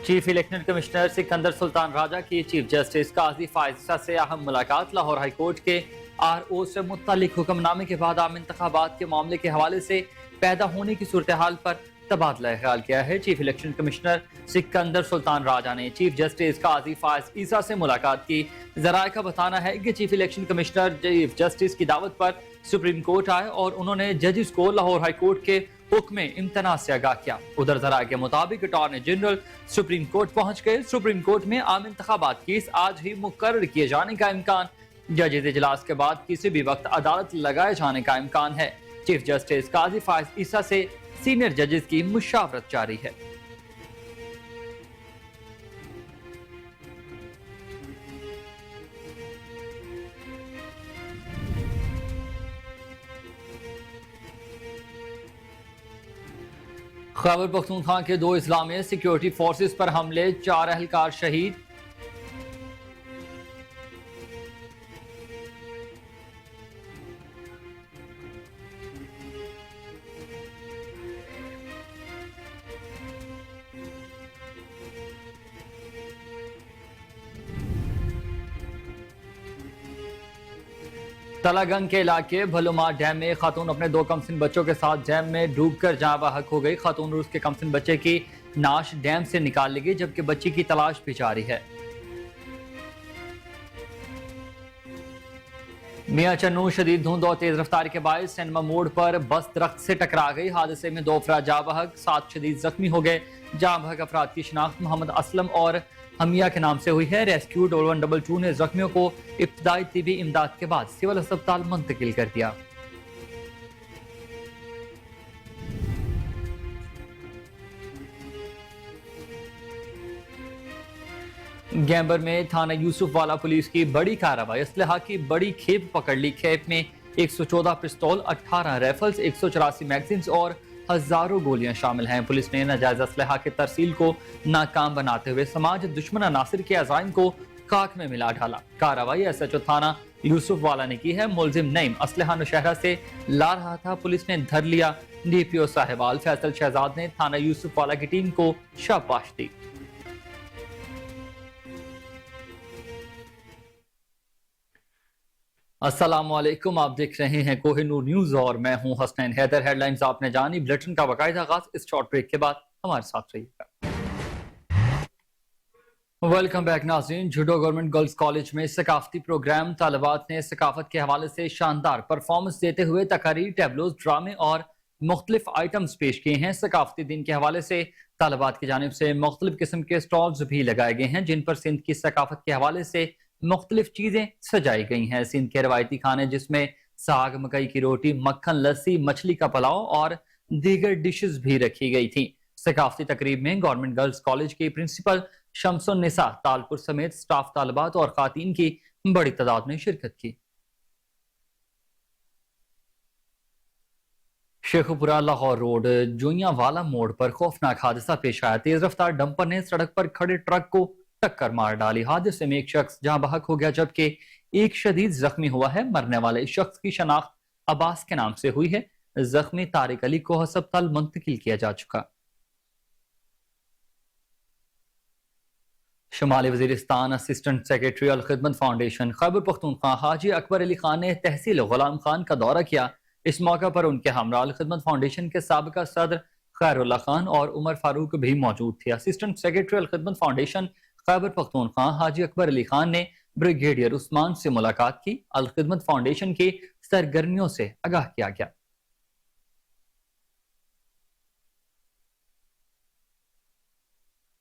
Chief election commissioner Sikandar سلطان راجہ کی chief justice قاضی فائزہ سے اہم ملاقات۔ لاہور ہائی کورٹ کے RO سے متعلق حکم نامے کے بعد عام انتخابات کے معاملے کے حوالے سے پیدا ہونے کی صورتحال پر تبادلہ خیال کیا ہے۔ چیف الیکشن کمشنر سکندر سلطان راجہ نے چیف جسٹس قاضی فائزہ سے ملاقات کی۔ ذرائع کا بتانا ہے کہ chief election commissioner chief justice کی دعوت پر سپریم کورٹ آئے اور انہوں نے ججز کو لاہور ہائی کورٹ کے حکم امتناع سے آگاہ کیا۔ ادھر ذرائع کے مطابق اٹارنی جنرل سپریم کورٹ پہنچ گئے۔ سپریم کورٹ میں عام انتخابات کی آج ہی مقرر کیے جانے کا امکان۔ ججز اجلاس کے بعد کسی بھی وقت عدالت لگائے جانے کا امکان ہے۔ چیف جسٹس قاضی فائزہ سے سینئر ججز کی مشاورت جاری ہے۔ خیبر پختونخوا کے 2 اضلاع میں سیکیورٹی فورسز پر حملے، 4 اہلکار شہید۔ تلا گنگ کے علاقے بھلوما ڈیم میں خاتون اپنے 2 کمسن بچوں کے ساتھ ڈیم میں ڈوب کر جاں بحق ہو گئی۔ خاتون اور اس کے کمسن بچے کی نعش ڈیم سے نکال لی گئی جبکہ بچی کی تلاش بھی جاری ہے۔ میاں چنو شدید دھند اور تیز رفتاری کے باعث سینما موڑ پر بس درخت سے ٹکرا گئی۔ حادثے میں 2 افراد جاں بحق، 7 شدید زخمی ہو گئے۔ جاں بحق افراد کی شناخت محمد اسلم اور حمیہ کے نام سے ہوئی ہے۔ ریسکیو 1122 نے زخمیوں کو ابتدائی طبی امداد کے بعد سول اسپتال منتقل کر دیا۔ گیمبر میں تھانہ یوسف والا پولیس کی بڑی کارروائی، اسلحہ کی بڑی کھیپ پکڑ لی۔ کھیپ میں 114 پستول، 18 ریفلز، 184 میگزینز اور ہزاروں گولیاں شامل ہیں۔ پولیس نے ناجائز اسلحہ کی ترسیل کو ناکام بناتے ہوئے سماج دشمن عناصر کے عزائم کو خاک میں ملا ڈالا۔ کارروائی SHO تھانہ یوسف والا نے کی ہے۔ ملزم نعیم اسلحہ نوشہرہ سے لا رہا تھا، پولیس نے دھر لیا۔ DPO صاحبال فیصل شہزاد نے تھانہ یوسف والا کی ٹیم کو شاباش دی۔ السلام علیکم، آپ دیکھ رہے ہیں کوہ نور نیوز اور میں ہوں حسنین حیدر۔ ہیڈ لائنز آپ نے جانی، بلیٹن کا باقاعدہ آغاز اس شارٹ بریک کے بعد ہمارے ساتھ رہیے گا۔ ویلکم بیک ناظرین۔ جھوٹو گورنمنٹ گرلز کالج میں ثقافتی پروگرام، طالبات نے ثقافت کے حوالے سے شاندار پرفارمنس دیتے ہوئے تقاریر، ٹیبلوز، ڈرامے اور مختلف آئٹمز پیش کیے ہیں۔ ثقافتی دن کے حوالے سے طالبات کی جانب سے مختلف قسم کے سٹالز بھی لگائے گئے ہیں جن پر سندھ کی ثقافت کے حوالے سے مختلف چیزیں سجائی گئی ہیں۔ سندھ کے روایتی کھانے جس میں ساگ، مکئی کی روٹی، مکھن، لسی، مچھلی کا پلاؤ اور دیگر ڈشز بھی رکھی گئی تھیں۔ ثقافتی تقریب میں گورنمنٹ گرلز کالج کی پرنسپل شمس النساء تالپور سمیت سٹاف، طالبات اور خواتین کی بڑی تعداد نے شرکت کی۔ شیخوپورہ لاہور روڈ جوئیاں والا موڑ پر خوفناک حادثہ پیش آیا۔ تیز رفتار ڈمپر نے سڑک پر کھڑے ٹرک کو ٹکر مار ڈالی۔ حادثے میں ایک شخص جاں بحق ہو گیا جبکہ ایک شدید زخمی ہوا ہے۔ مرنے والے شخص کی شناخت عباس کے نام سے ہوئی ہے۔ زخمی طارق علی کو ہسپتال منتقل کیا جا چکا۔ شمالی Waziristan assistant secretary Alkhidmat foundation Khyber Pakhtunkhwa Haji Akbar Ali Khan نے تحصیل غلام خان کا دورہ کیا۔ اس موقع پر ان کے ہمراہ الخدمت فاؤنڈیشن کے سابقہ صدر خیر اللہ خان اور عمر فاروق بھی موجود تھے۔ Assistant secretary Alkhidmat foundation Khyber Pakhtunkhwa Haji Akbar Ali Khan نے بریگیڈیئر عثمان سے ملاقات کی۔ الخدمت فاؤنڈیشن کی سرگرمیوں سے آگاہ کیا گیا۔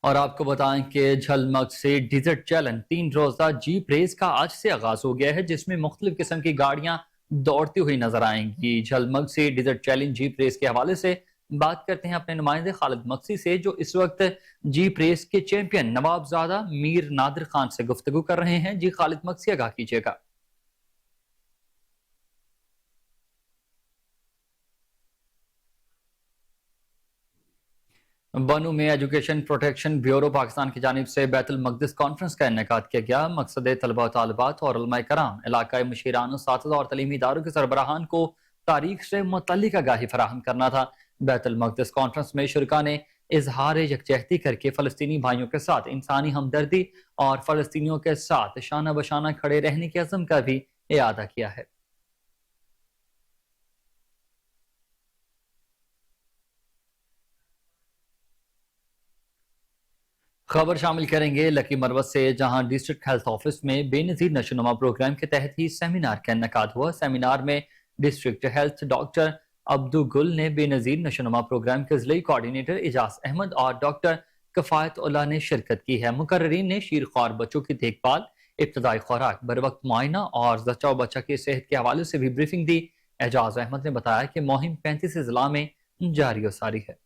اور آپ کو بتائیں کہ جھلمگ سے ڈیزرٹ چیلنج 3 روزہ جیپ ریس کا آج سے آغاز ہو گیا ہے جس میں مختلف قسم کی گاڑیاں دوڑتی ہوئی نظر آئیں گی۔ جھلمگ سے ڈیزرٹ چیلنج جیپ ریس کے حوالے سے بات کرتے ہیں اپنے نمائندے خالد مقصی سے جو اس وقت جیپ ریس کے چیمپئن نوابزادہ میر نادر خان سے گفتگو کر رہے ہیں۔ جی خالد مقصی، آگاہ کیجیے گا۔ بنو میں ایجوکیشن پروٹیکشن بیورو پاکستان کی جانب سے بیت المقدس کانفرنس کا انعقاد کیا گیا۔ مقصد طلبہ و طالبات اور علماء کرام، علاقائی مشیران، اساتذہ اور تعلیمی اداروں کے سربراہان کو تاریخ سے متعلق آگاہی فراہم کرنا تھا۔ بیت المقدس کانفرنس میں شرکاء نے इजहार यकजहती करके फ़लस्तीनी भाइयों के साथ इंसानी हमदर्दी और फ़लस्तीनियों के साथ शाना बशाना खड़े रहने के अज़्म का भी इरादा किया है। खबर शामिल करेंगे लकी मरवत से, जहां डिस्ट्रिक्ट हेल्थ ऑफिस में बेनजीर नशोनुमा प्रोग्राम के तहत ही सेमिनार का इनेकाद हुआ। सेमिनार में डिस्ट्रिक्ट हेल्थ डॉक्टर अब्दुल गुल ने बेनजीर नशोनुमा प्रोग्राम के जिले कोऑर्डिनेटर इजाज अहमद और डॉक्टर कफायत उल्ला ने शिरकत की है। मुकर्रीन ने शीर ख्वार बच्चों की देखभाल, इब्तदाई खुराक, बर वक्त मुआयना और जच्चा बच्चा की सेहत के हवाले से भी ब्रीफिंग दी। एजाज अहमद ने बताया कि मुहिम 35 जिला में जारी और सारी है।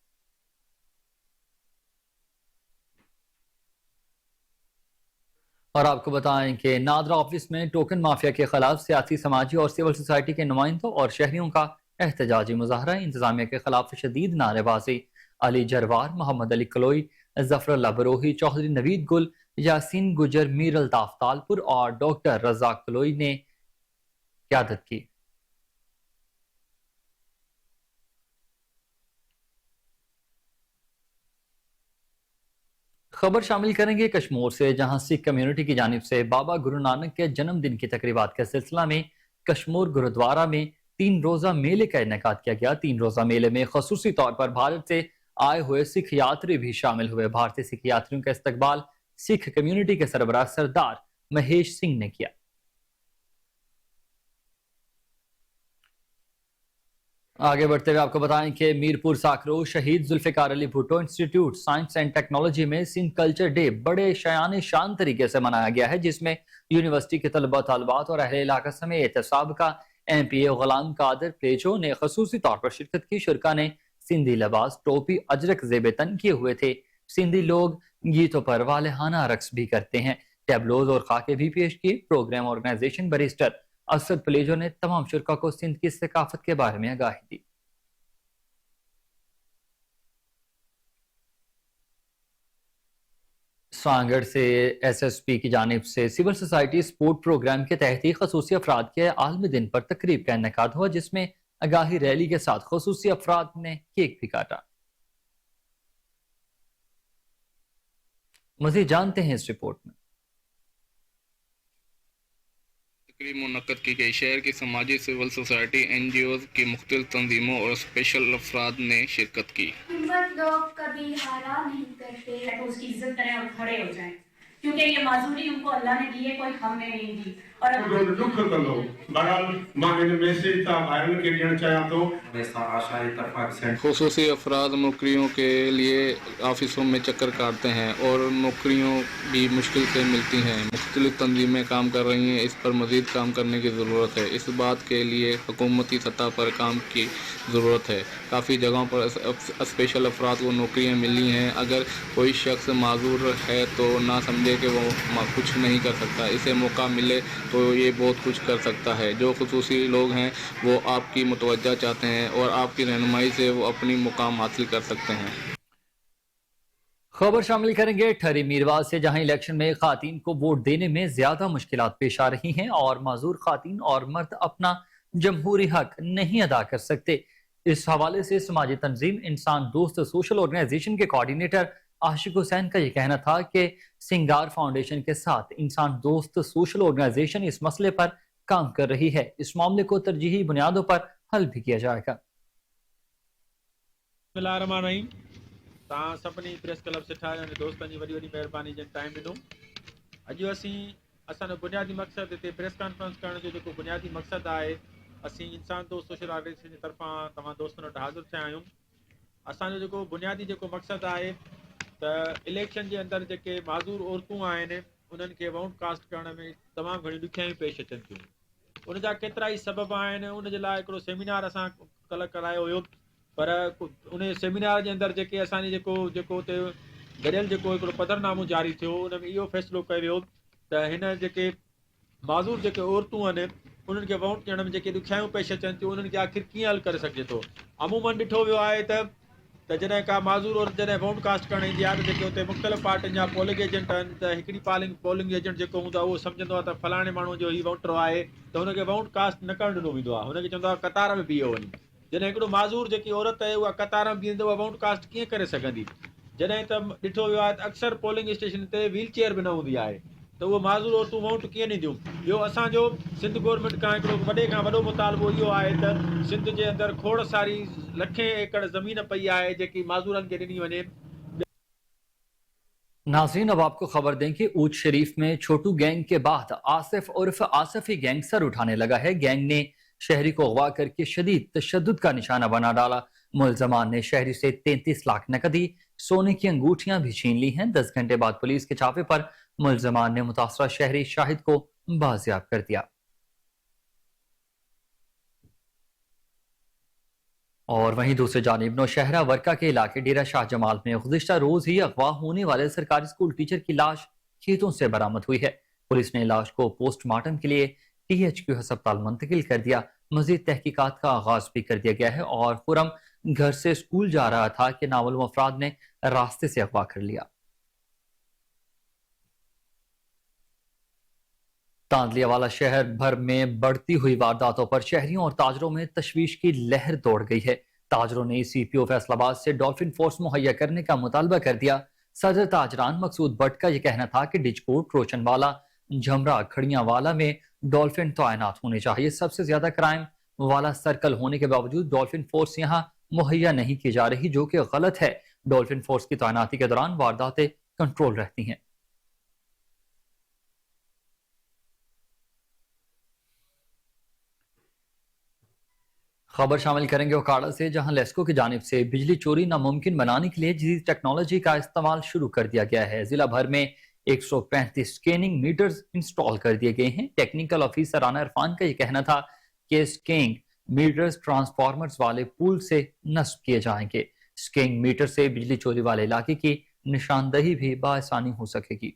और आपको बताएं कि नादरा ऑफिस में टोकन माफिया के खिलाफ सियासी, समाजी और सिविल सोसाइटी के नुमाइंदों और शहरियों का एहतजाजी मुजाहरा। इंतजामिया के खिलाफ शदीद नारेबाजी। अली जरवार, मोहम्मद अली कलोई, जफरुल्लाह बरोही, चौधरी नवीद गुल, यासीन गुजर, मीर अल्ताफ तालपुर और डॉक्टर रजाक कलोई ने क्यादत की। खबर शामिल करेंगे कश्मीर से, जहां सिख कम्युनिटी की जानिब से बाबा गुरु नानक के जन्मदिन की तकरीबात के सिलसिला में कश्मीर गुरुद्वारा में 3 रोजा मेले का इनेकाद किया गया। 3 रोजा मेले में खसूसी तौर पर भारत से आए हुए सिख यात्री भी शामिल हुए। भारतीय सिख यात्रियों का इस्तकबाल सिख कम्युनिटी के सरबराह सरदार महेश सिंह ने किया। आगे बढ़ते हुए आपको बताएं कि Mirpur Sakro Shaheed Zulfikar Ali Bhutto institute science and technology में सिंध कल्चर डे बड़े शान शान तरीके से मनाया गया है, जिसमें यूनिवर्सिटी के तलबा तलबात और अहले इलाका समेत सबका MPA गुलाम कादिर प्लेजो ने खसूसी तौर पर शिरकत की। शुरका ने सिंधी लिबास, टोपी, अजरक ज़ेब-ए-तन किए हुए थे। सिंधी लोग गीतों पर वालेहाना रक्स भी करते हैं। टैबलोज और खाके भी पेश किए। प्रोग्राम ऑर्गेनाइजेशन बरिस्टर असद प्लेजो ने तमाम शुरका को सिंध की सकाफत के बारे में आगाही दी। सांगड़ से SSP की जानिब से सिविल सोसाइटी स्पोर्ट प्रोग्राम के तहत ही खसूसी अफराद के आलमी दिन पर तकरीब का इनेकाद हुआ, जिसमें आगाही रैली के साथ खसूसी अफराद ने केक भी काटा। मजीद जानते हैं इस रिपोर्ट में। तकरीब मुनक्कद की गई। शहर की समाजी, सिविल सोसाइटी, NGOs की मुख्तलिफ तंजीमों और स्पेशल अफराद ने शिरकत की। लोग कभी हारा नहीं करते, तो उसकी इज्जत करें और खड़े हो जाएं, क्योंकि ये माजूरी उनको अल्लाह ने दी है, कोई हमने नहीं दी। और दुख कंदो बहरहाल मां इन मैसेज ता वायरल के ॾियणु चाहियां थो। खुसूसी अफराद नौकरियों के लिए ऑफिसों में चक्कर काटते हैं और नौकरियों भी मुश्किल से मिलती हैं। मुख्तलिफ तंजीमें काम कर रही हैं, इस पर मज़ीद काम करने की ज़रूरत है। इस बात के लिए हुकूमती सतह पर काम की ज़रूरत है। काफ़ी जगहों पर स्पेशल अफराद को नौकरियाँ मिली हैं। अगर कोई शख्स माजूर है तो ना समझे कि वो कुछ नहीं कर सकता, इसे मौका मिले तो ये बहुत कुछ कर सकता है। जो खुसूसी लोग हैं वो आपकी मुतवज्जा चाहते हैं और आपकी रहनुमाई से वो अपनी मुकाम हासिल कर सकते हैं। खबर शामिल करेंगे ठहरी मीरवाज से, जहां इलेक्शन में खातीन को वोट देने में ज्यादा मुश्किलात पेश आ रही हैं और माजूर खातीन और मर्द अपना जमहूरी हक नहीं अदा कर सकते। इस हवाले से समाजी तंजीम इंसान दोस्त सोशल ऑर्गेनाइजेशन के कोऑर्डिनेटर आशिक हुसैन का यह कहना था कि सिंगार फाउंडेशन के साथ इंसान दोस्त सोशल ऑर्गेनाइजेशन इस मसले पर काम कर रही है। इस मामले को तरजीही बुनियादों पर हल भी किया जाएगा। सभिनी प्रेस क्लब से ठाहिया दोस्तनि जी वॾी वॾी महिरबानी जिन टाइम ॾिनो। अॼु असांजो बुनियादी मक़सदु हिते प्रेस कॉन्फ्रेंस करण जो जेको बुनियादी मक़सदु आहे, असीं इंसान दोस्त सोशल ऑर्गेनाइजेशन जी तरफ़ां तव्हां दोस्तनि वटि हाज़िर थिया आहियूं। असांजो जेको बुनियादी जेको मक़सदु आहे त इलेक्शन जे अंदरि जेके माज़ूर औरतूं आहिनि उन्हनि खे वोट कास्ट करण में तमामु घणियूं ॾुखियायूं पेश अचनि थियूं। उनजा केतिरा ई सबब आहिनि। उन जे लाइ हिकिड़ो सेमिनार असां कल्ह करायो हुयो, पर उन सेमिनार जे अंदरि जेके असांजे जेको हुते गॾियल जेको हिकिड़ो पधरनामो जारी थियो, उन में इहो फ़ैसिलो कयो वियो त हिन जेके माज़ूर जेके औरतूं आहिनि उन्हनि खे वोट ॾियण में जेके ॾुखियायूं पेश अचनि थियूं उन्हनि खे आख़िर कीअं हल करे सघिजे थो। अमूमन ॾिठो वियो आहे त जॾहिं का माज़ूर औरत जॾहिं वोट कास्ट करणु ईंदी आहे त जेके हुते मुख़्तलिफ़ पार्टियुनि जा पोलिंग एजेंट आहिनि, त हिकिड़ी पोलिंग एजेंट जेको हूंदो आहे उहो सम्झंदो आहे त फलाणे माण्हू जो हीउ वोटर आहे त हुनखे वोट कास्ट न करणु ॾिनो वेंदो आहे। हुनखे चवंदो आहे कतार में बीहो वञी। जॾहिं हिकिड़ो माज़ूर जेकी औरत आहे उहा कतार में बीहंदो, उहा वोट कास्ट कीअं करे सघंदी? जॾहिं त ॾिठो वियो आहे त अक्सर पोलिंग स्टेशन ते व्हील चेयर बि न हूंदी आहे, त उहो माज़ूर औरतूं वोट कीअं ॾींदियूं? ॿियो असांजो सिंध गवर्नमेंट खां हिकिड़ो वॾे खां वॾो मुतालबो इहो आहे त सिंध जे अंदरि खोड़ सारी लखे एकड़ ज़मीन पई आहे जेकी माज़ूरनि खे ॾिनी वञे। नाज़रीन, अब आपको खबर दें कि ऊट शरीफ में छोटू गैंग के बाद आसिफ उर्फ आसिफी गैंग सर उठाने लगा है। गैंग ने शहरी को अगवा करके शदीद तशद्दुद का निशाना बना डाला। मुलजमान ने शहरी से 33 लाख नकदी, सोने की अंगूठियां भी छीन ली हैं। 10 घंटे बाद पुलिस के छापे पर मुलजमान ने मुतासरा शहरी शाहिद को बाजियाब कर दिया। और वहीं दूसरी जानिब नौशहरा वर्का के इलाके डेरा शाह जमाल में गुज़िश्ता रोज ही अगवा होने वाले सरकारी स्कूल टीचर की लाश खेतों से बरामद हुई है। पुलिस ने लाश को पोस्टमार्टम के लिए THQ अस्पताल मुंतकिल कर दिया। मजीद तहकीकात का आगाज भी कर दिया गया है और खुरम घर से स्कूल जा रहा था कि नामालूम अफराद ने रास्ते से अगवा कर लिया। तांदलियावाला शहर भर में बढ़ती हुई वारदातों पर शहरियों और ताजरों में तशवीश की लहर दौड़ गई है। ताजरों ने CPO फैसलाबाद से डॉल्फिन फोर्स मुहैया करने का मुतालबा कर दिया। सदर ताजरान मकसूद भट्ट का यह कहना था कि डिजकोट, रोशनवाला, झमरा, खड़ियावाला में डॉल्फिन तैनात होने चाहिए। सबसे ज्यादा क्राइम वाला सर्कल होने के बावजूद डॉल्फिन फोर्स यहाँ मुहैया नहीं की जा रही, जो कि गलत है। डॉल्फिन फोर्स की तैनाती के दौरान वारदातें कंट्रोल रहती हैं। खबर शामिल करेंगे ओकाड़ा से, जहां लेस्को की जानिब से बिजली चोरी नामुमकिन बनाने के लिए जदीद टेक्नोलॉजी का इस्तेमाल शुरू कर दिया गया है। जिला भर में 135 स्कैनिंग मीटर्स इंस्टॉल कर दिए गए हैं। टेक्निकल ऑफिसर राना इरफान का यह कहना था कि स्कैनिंग मीटर्स ट्रांसफार्मर्स वाले पूल से नस्ब किए जाएंगे। स्कैनिंग मीटर से बिजली चोरी वाले इलाके की निशानदही भी बआसानी हो सकेगी।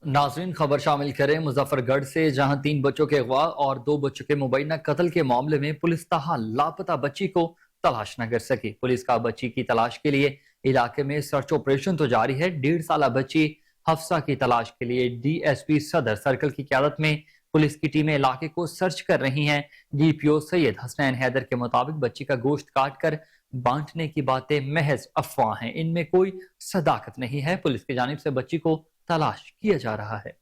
नाज़रीन, खबर शामिल करें मुजफ्फरगढ़ से, जहां 3 बच्चों के अगवा और 2 बच्चों के मुबैना कत्ल के मामले में पुलिस ताहाल लापता बच्ची को तलाश न कर सकी। पुलिस का बच्ची की तलाश के लिए इलाके में सर्च ऑपरेशन तो जारी है। 1.5 साल बच्ची हफ्सा की तलाश के लिए DSP सदर सर्कल की क़यादत में पुलिस की टीमें इलाके को सर्च कर रही हैं। DPO सैयद हसनैन हैदर के मुताबिक बच्ची का गोश्त काट कर बांटने की बातें महज अफवाह हैं, इनमें कोई सदाकत नहीं है। पुलिस की जानिब से बच्ची को तलाश किया जा रहा है।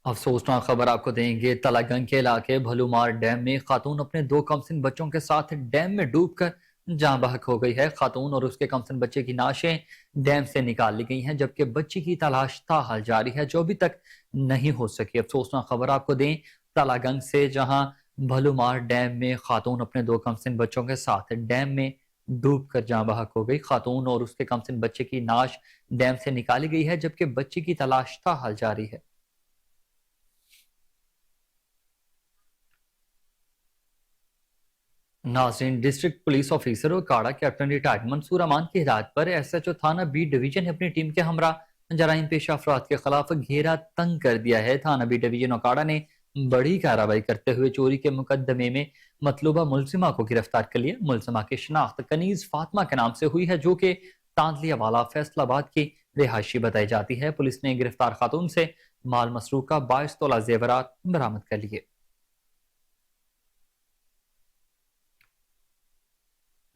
अफसोसनाक खबर आपको देंगे। तलागंग के इलाके भलूमार डैम में खातून अपने 2 कमसिन बच्चों के साथ डैम में डूबकर जान बहक हो गई है। खातून और उसके कमसिन बच्चे की नाशें डैम से निकाल ली गई हैं, जबकि बच्ची की तलाश ताहाल जारी है, जो अभी तक नहीं हो सकी। अफसोसनाक खबर आपको दें तलागंग से, जहां भलूमार डैम में खातून अपने 2 कमसिन बच्चों के साथ डैम में डूबकर जान बहक हो गई। खातून और उसके कमसिन बच्चे की नाश डैम से निकाली गई है, जबकि बच्ची की तलाश ताहाल जारी है। नाज़रीन, district police officer Okara captain retired Mansoor Aman की हिदायत पर SHO थाना B डिवीजन ने अपनी टीम के हमरा जराइम पेशा अफराद के खिलाफ घेरा तंग कर दिया है। थाना B डिवीजन ओकाड़ा ने बड़ी कार्रवाई करते हुए चोरी के मुकदमे में मतलूबा मुलजिमा को गिरफ्तार कर लिया। मुलजिमा की शिनाख्त कनीज फातिमा के नाम से हुई है, जो कि तांदलियावाला फैसलाबाद की रिहायशी बताई जाती है। पुलिस ने गिरफ्तार खातून से माल मसरूक का 22 तोला जेवरात बरामद कर लिए।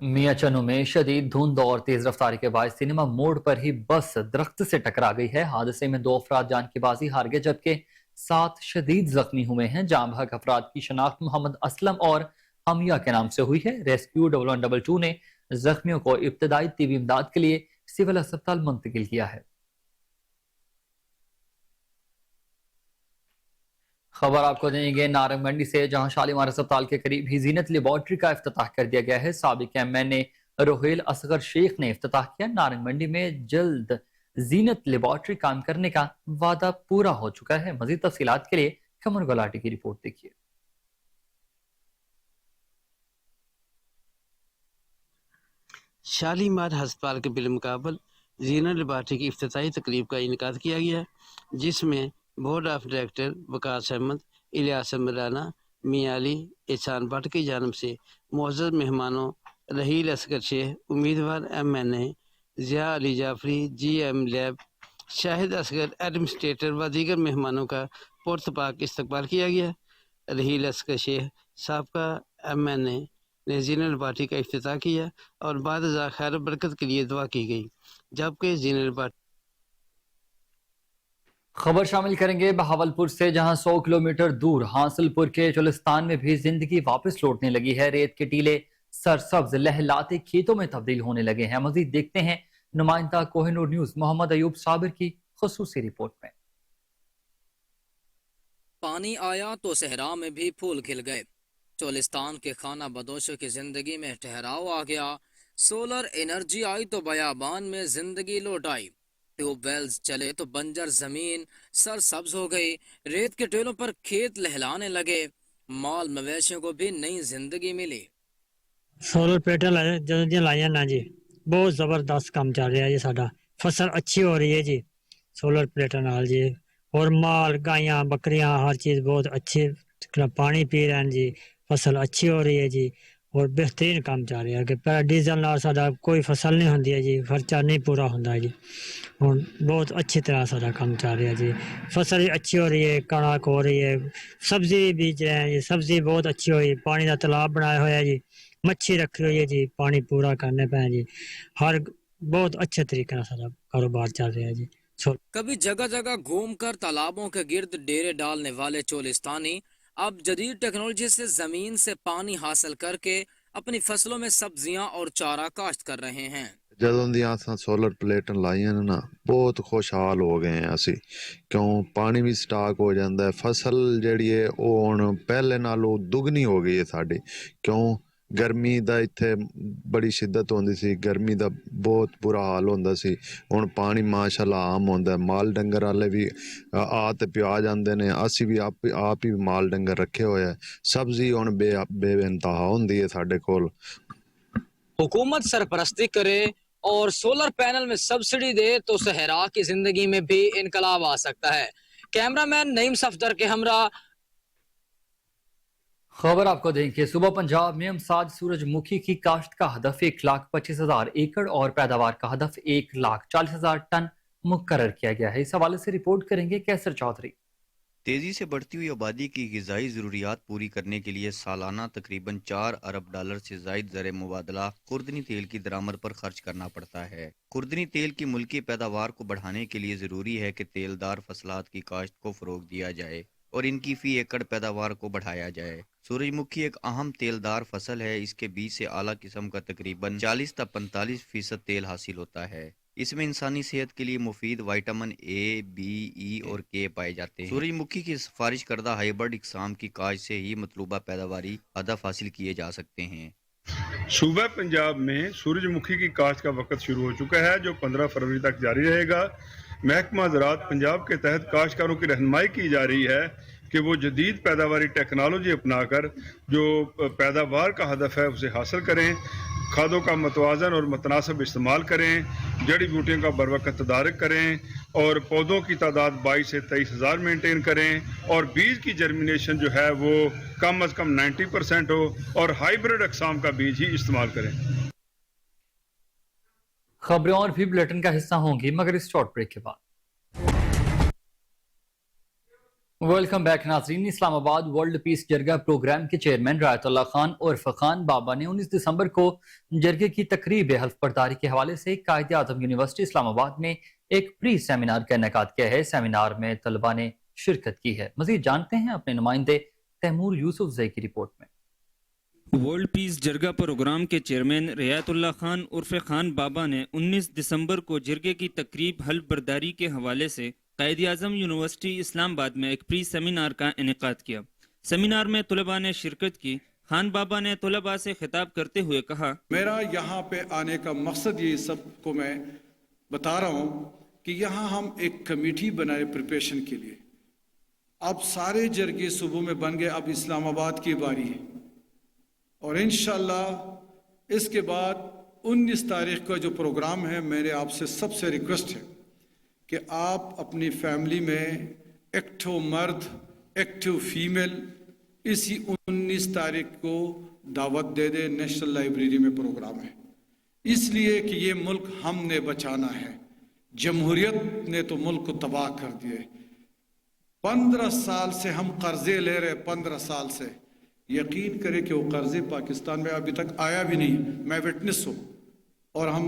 मियां चनू में शदीद धुंध और तेज रफ्तारी के बाद सिनेमा मोड़ पर ही बस दरख्त से टकरा गई है। हादसे में 2 अफराद जान की बाजी हार गए, जबकि 7 शदीद जख्मी हुए हैं। जाम बहक अफराद की शनाख्त मोहम्मद असलम और हमिया के नाम से हुई है। रेस्क्यू 1122 ने जख्मियों को इब्तदाई तिबी इमदाद के लिए सिविल अस्पताल मुंतकिल किया है। खबर आपको देंगे नारंग मंडी से, जहां शालीमार अस्पताल के करीब ही जीनत लेबॉर्ट्री का इफ्तिताह कर दिया गया है। साबिक MN रोहेल असगर शेख ने इफ्तिताह किया। नारंग मंडी में जल्द जीनत लेबॉर्ट्री काम करने का वादा पूरा हो चुका है। मजीद तफसीलात के लिए कमर गुलाटी की रिपोर्ट देखिए। शालीमार अस्पताल के बिलमुकाबल जीनत लेबॉर्ट्री की इफ्तिताही तकरीब का इनेकाद किया गया, जिसमें board of director Waqas Ahmed, Ilyas Maulana, Mian Ali, एहसान भट्ट की जानब से मुअज़्ज़ज़ मेहमानों रहील असगर शेख, उम्मीदवार MNA, Zia Ali Jafri, GM lab, Shahid Asghar administrator व दीगर मेहमानों का पुरतपाक इस्तकबाल किया गया। रहील असगर शेख साबका MNA ने जीनल पार्टी का इफ्तिताह किया और बाद खैर बरकत के लिए दुआ की गई, जबकि जीनल पार्टी खबर शामिल करेंगे बहावलपुर से, जहां 100 किलोमीटर दूर हासिलपुर के चोलिस्तान में भी जिंदगी वापस लौटने लगी है। रेत के टीले सरसब्ज लहलाते खेतों में तब्दील होने लगे हैं। मजीद देखते हैं नुमाइंदा कोहिनूर न्यूज मोहम्मद अयूब साबिर की खुसूसी रिपोर्ट में। पानी आया तो सहरा में भी फूल खिल गए। चोलिस्तान के खाना बदोशों की जिंदगी में ठहराव आ गया। सोलर एनर्जी आई तो बयाबान में जिंदगी लौट आई। ट्यूबवेल्स चले तो बंजर जमीन सरसब्ज हो गई। रेत के टेलों पर खेत लहलाने लगे। माल मवेशियों को भी नई जिंदगी मिली। सोलर प्लेटें ਜਦੋਂ ਲਾਈਆਂ ਨਾ ਜੀ ਬਹੁਤ ਜ਼ਬਰਦਸਤ ਕੰਮ ਚੱਲ ਰਿਹਾ ਜੀ ਸਾਡਾ। ਫਸਲ ਅੱਛੀ ਹੋ ਰਹੀ ਹੈ ਜੀ सोलर प्लेटें नाल जी। और माल गायां बकरियां हर चीज़ बहुत अच्छे पानी पी रहे हैं जी। फसल अच्छी हो रही है जी और बेहतरीन काम चल रहा है कि पहले डीजल नाल साडा कोई फसल नहीं होंदी है जी, खर्चा नहीं पूरा होंदा जी। और बहुत अच्छी तरह सारा काम चल रहा है जी। फसल अच्छी हो रही है, कणक हो रही है, सब्जी बीज रहे हैं जी, सब्जी बहुत अच्छी हुई। पानी का तालाब बनाया हुआ है जी, मच्छी रखी हुई है जी, पानी पूरा करने पे जी। हर बहुत अच्छे तरीके से सारा कारोबार चल रहा है जी। कभी जगह जगह घूमकर तालाबों के गिर्द डेरे डालने वाले चोलिस्तानी अब जदीद टेक्नोलॉजी से जमीन से पानी हासिल करके अपनी फसलों में सब्जियां और चारा काश्त कर रहे हैं। ਜਦੋਂ ਦੀਆਂ ਅਸਾਂ ਸੋਲਰ ਪਲੇਟਾਂ ਲਾਈਆਂ ਨੇ ਨਾ ਬਹੁਤ ਖੁਸ਼ਹਾਲ ਹੋ ਗਏ ਹਾਂ ਅਸੀਂ, ਕਿਉਂ ਪਾਣੀ ਵੀ ਸਟਾਕ ਹੋ ਜਾਂਦਾ ਹੈ। ਫਸਲ ਜਿਹੜੀ ਹੈ ਉਹ ਹੁਣ ਪਹਿਲੇ ਨਾਲੋਂ ਦੁੱਗਣੀ ਹੋ ਗਈ ਹੈ ਸਾਡੀ, ਕਿਉਂ ਗਰਮੀ ਦਾ ਇੱਥੇ ਬੜੀ ਸ਼ਿੱਦਤ ਹੁੰਦੀ ਸੀ, ਗਰਮੀ ਦਾ ਬਹੁਤ ਬੁਰਾ ਹਾਲ ਹੁੰਦਾ ਸੀ। ਹੁਣ ਪਾਣੀ ਮਾਸ਼ਾਅੱਲਾ ਆਮ ਹੁੰਦਾ, ਮਾਲ ਡੰਗਰ ਵਾਲੇ ਵੀ ਆ ਤੇ ਪਿਆ ਜਾਂਦੇ ਨੇ। ਅਸੀਂ ਵੀ ਆਪ ਹੀ ਮਾਲ ਡੰਗਰ ਰੱਖੇ ਹੋਏ ਆ। ਸਬਜ਼ੀ ਹੁਣ ਬੇਇੰਤਹਾ ਹੁੰਦੀ ਹੈ ਸਾਡੇ ਕੋਲ। हुकूमत सरपरस्ती करे और सोलर पैनल में सब्सिडी दे तो सहरा की जिंदगी में भी इनकलाब आ सकता है। कैमरामैन नईम सफदर के हमरा। खबर आपको देंगे। सुबह पंजाब में अमसाज सूरजमुखी की काश्त का हदफ 1,25,000 एकड़ और पैदावार का हदफ 1,40,000 टन मुकर्रर किया गया है। इस हवाले से रिपोर्ट करेंगे कैसर चौधरी। तेजी से बढ़ती हुई आबादी की ग़िज़ाई ज़रूरियात पूरी करने के लिए सालाना तकरीबन $4 अरब से ज़ायद ज़र मुबादला खुर्दनी तेल की दरामद पर खर्च करना पड़ता है। खुर्दनी तेल की मुल्की पैदावार को बढ़ाने के लिए ज़रूरी है कि तेलदार फसलात की काश्त को फ़रोग़ दिया जाए और इनकी फ़ी एकड़ पैदावार को बढ़ाया जाए। सूरजमुखी एक अहम तेलदार फसल है। इसके बीज से आला किस्म का तकरीबन 40 से 45% तेल हासिल होता है। इसमें इंसानी सेहत के लिए मुफीद विटामिन A, B, E और K पाए जाते हैं। सूरजमुखी की सिफारिश करदा हाइब्रिड इकसाम की काश्त से ही मतलूबा पैदावारी हदफ हासिल किए जा सकते हैं। सूबा पंजाब में सूरजमुखी की काश्त का वक्त शुरू हो चुका है, जो 15 फरवरी तक जारी रहेगा। महकमा ज़राअत पंजाब के तहत काश्तकारों की रहनुमाई की जा रही है कि वो जदीद पैदावारी टेक्नोलॉजी अपनाकर जो पैदावार का हदफ है उसे हासिल करें। खादों का मतवाज़न और मुतनासिब इस्तेमाल करें, जड़ी बूटियों का बरवक़्त तदारक करें और पौधों की तादाद 22 से 23,000 मेंटेन करें और बीज की जर्मिनेशन जो है वो कम अज़ कम 90% हो और हाइब्रिड अक़साम का बीज ही इस्तेमाल करें। खबरें और भी बुलेटिन का हिस्सा होंगी मगर इस शॉर्ट ब्रेक के बाद। वेलकम बैक नाज़रीन। इस्लामाबाद वर्ल्ड पीस जरगा प्रोग्राम के चेयरमैन रायतुल्ला खान उर्फ खान बाबा ने 19 दिसंबर को जरगे की तकरीब हल्फ बर्दारी के हवाले से कायदे आज़म यूनिवर्सिटी इस्लामाबाद में एक प्री सेमिनार का इनेकाद किया है। सेमिनार में तलबा ने शिरकत की है। मजीद जानते हैं अपने नुमाइंदे तैमूर यूसुफ जई की रिपोर्ट में। वर्ल्ड पीस जरगा प्रोग्राम के चेयरमैन रियातुल्ला खान उर्फ खान बाबा ने 19 दिसंबर को जरगे की तकरीब हल्फ बर्दारी के हवाले से कायदे आज़म यूनिवर्सिटी इस्लामाबाद में एक प्री सेमिनार का इनेकाद किया। सेमिनार में तलबा ने शिरकत की। खान बाबा ने तलबा से खिताब करते हुए कहा, मेरा यहाँ पे आने का मकसद ये सबको मैं बता रहा हूँ कि यहाँ हम एक कमेटी बनाए प्रिपरेशन के लिए। अब सारे जरगे सूबों में बन गए, अब इस्लामाबाद की बारी है और इंशाअल्लाह इसके बाद 19 तारीख का जो प्रोग्राम है, मेरे आपसे सबसे रिक्वेस्ट है कि आप अपनी फैमिली में एक ठो मर्द एक ठो फीमेल इसी 19 तारीख को दावत दे दे, नेशनल लाइब्रेरी में प्रोग्राम है। इसलिए कि ये मुल्क हमने बचाना है। जमहूरियत ने तो मुल्क को तबाह कर दिए। 15 साल से हम कर्जे ले रहे, 15 साल से। यकीन करें कि वो कर्जे पाकिस्तान में अभी तक आया भी नहीं, मैं विटनेस हूँ। और हम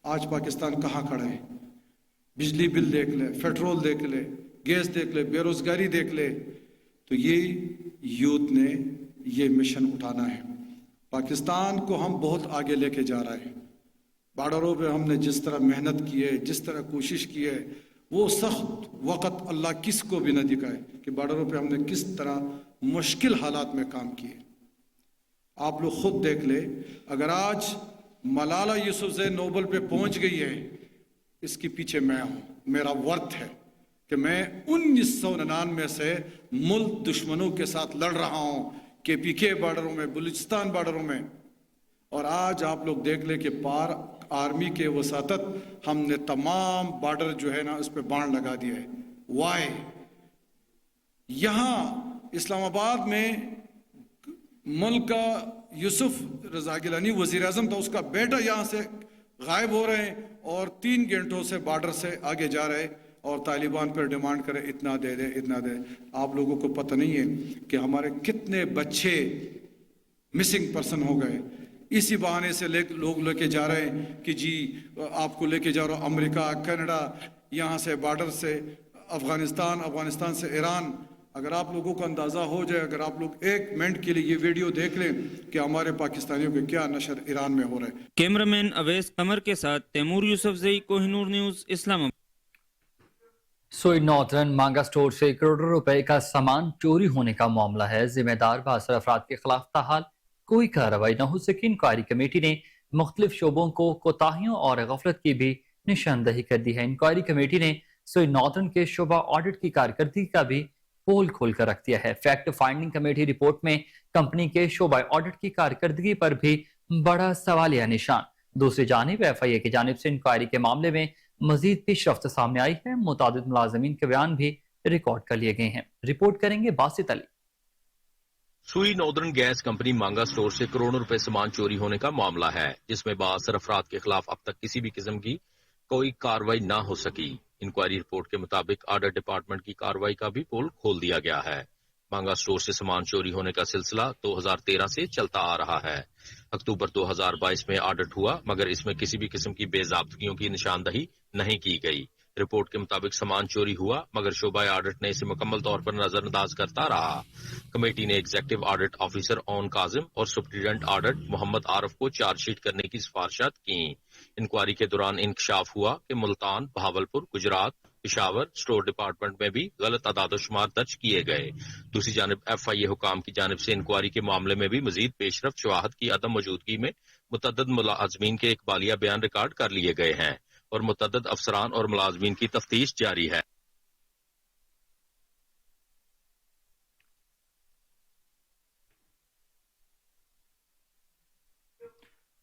आज पाकिस्तान कहाँ खड़े हैं? बिजली बिल देख ले, पेट्रोल देख ले, गैस देख ले, बेरोजगारी देख ले। तो ये यूथ ने ये मिशन उठाना है। पाकिस्तान को हम बहुत आगे लेके जा रहे हैं। बॉर्डरों पे हमने जिस तरह मेहनत की है, जिस तरह कोशिश की है, वो सख्त वक़्त अल्लाह किस को भी न दिखाए कि बॉर्डरों पे हमने किस तरह मुश्किल हालात में काम किए। आप लोग खुद देख ले, अगर आज मलाला यूसुफजई नोबेल पे पहुंच गई है, इसके पीछे मैं हूं। मेरा वर्थ है कि मैं 1999 से मुल्क दुश्मनों के साथ लड़ रहा हूं, KPK बॉर्डरों में, बलूचिस्तान बॉर्डरों में। और आज आप लोग देख ले कि पार आर्मी के वसातत हमने तमाम बॉर्डर जो है ना उस पर बाण लगा दिया है। वाई यहाँ इस्लामाबाद में मुल्क का यूसुफ रजा गिलानी वजीर आजम था, उसका बेटा यहाँ से गायब हो रहे हैं और 3 घंटों से बॉर्डर से आगे जा रहे और तालिबान पर डिमांड करे इतना दे दे, इतना दे। आप लोगों को पता नहीं है कि हमारे कितने बच्चे मिसिंग पर्सन हो गए। इसी बहाने से लोग लेके जा रहे हैं कि जी आपको लेके जा रहा हूँ अमेरिका, कनाडा, यहाँ से बॉर्डर से अफगानिस्तान, अफगानिस्तान से ईरान। अगर आप लोगों को अंदाज़ा हो जाए, अगर आप लोग एक मिनट के लिए ये वीडियो देख लें कि हमारे पाकिस्तानियों के क्या नशर ईरान में हो रहा है। कैमरामैन अवैस कमर के साथ तैमूर यूसुफजई, कोहिनूर न्यूज़, इस्लामाबाद। सोई नॉर्दर्न मांगा स्टोर से करोड़ों रुपए का सामान चोरी होने का मामला है। जिम्मेदार बासर अफराद के खिलाफ ताहाल कोई कार्रवाई न हो सकी। इंक्वायरी कमेटी ने मुख्तलिफ शोबों को कोताहियों और गफलत की भी निशानदही कर दी है। इंक्वायरी कमेटी ने सोई नॉर्दर्न के शोबा ऑडिट की कारकर्दगी का भी पोल खोल कर रख दिया है। फैक्ट फाइंडिंग कमेटी रिपोर्ट में कंपनी के शोबा ऑडिट की कारकर्दगी पर भी बड़ा सवालिया निशान। दूसरी जानिब FIA की जानिब से इंक्वायरी के मामले में मजीद पेशरफ्त सामने आई है। मुतादिद मुलाजमीन के बयान भी रिकॉर्ड कर लिए गए हैं। रिपोर्ट करेंगे बासित अली। सुई नॉर्दर्न गैस कंपनी मांगा स्टोर से करोड़ों रुपए सामान चोरी होने का मामला है, जिसमें बासर अफराद के खिलाफ अब तक किसी भी किस्म की कोई कार्रवाई ना हो सकी। इंक्वायरी रिपोर्ट के मुताबिक ऑडिट डिपार्टमेंट की कार्रवाई का भी पोल खोल दिया गया है। मांगा स्टोर से सामान चोरी होने का सिलसिला 2013 से चलता आ रहा है। अक्टूबर 2022 में ऑडिट हुआ, मगर इसमें किसी भी किस्म की बेजाब्तगियों की निशानदही नहीं की गई। रिपोर्ट के मुताबिक सामान चोरी हुआ, मगर शोबा ऑडिट ने इसे मुकम्मल तौर पर नजरअंदाज करता रहा। कमेटी ने executive audit officer own Kazim और सुप्रीडेंट ऑडिट मोहम्मद आरफ को चार्जशीट करने की सिफारिशात की। इंक्वायरी के दौरान इंकशाफ हुआ कि मुल्तान, बहावलपुर, गुजरात, पिशावर स्टोर डिपार्टमेंट में भी गलत अदाद-ओ-शुमार दर्ज किए गए। दूसरी जानिब FIA हुकाम की जानिब से इंक्वायरी के मामले में भी मजीद पेशरफ्त शवाहद की अदम मौजूदगी में मुतअद्दिद मुलाजमीन के इकबालिया बयान रिकॉर्ड कर लिए गए हैं और मुतअद्दिद अफसरान और मुलाजमीन की तफ्तीश जारी है।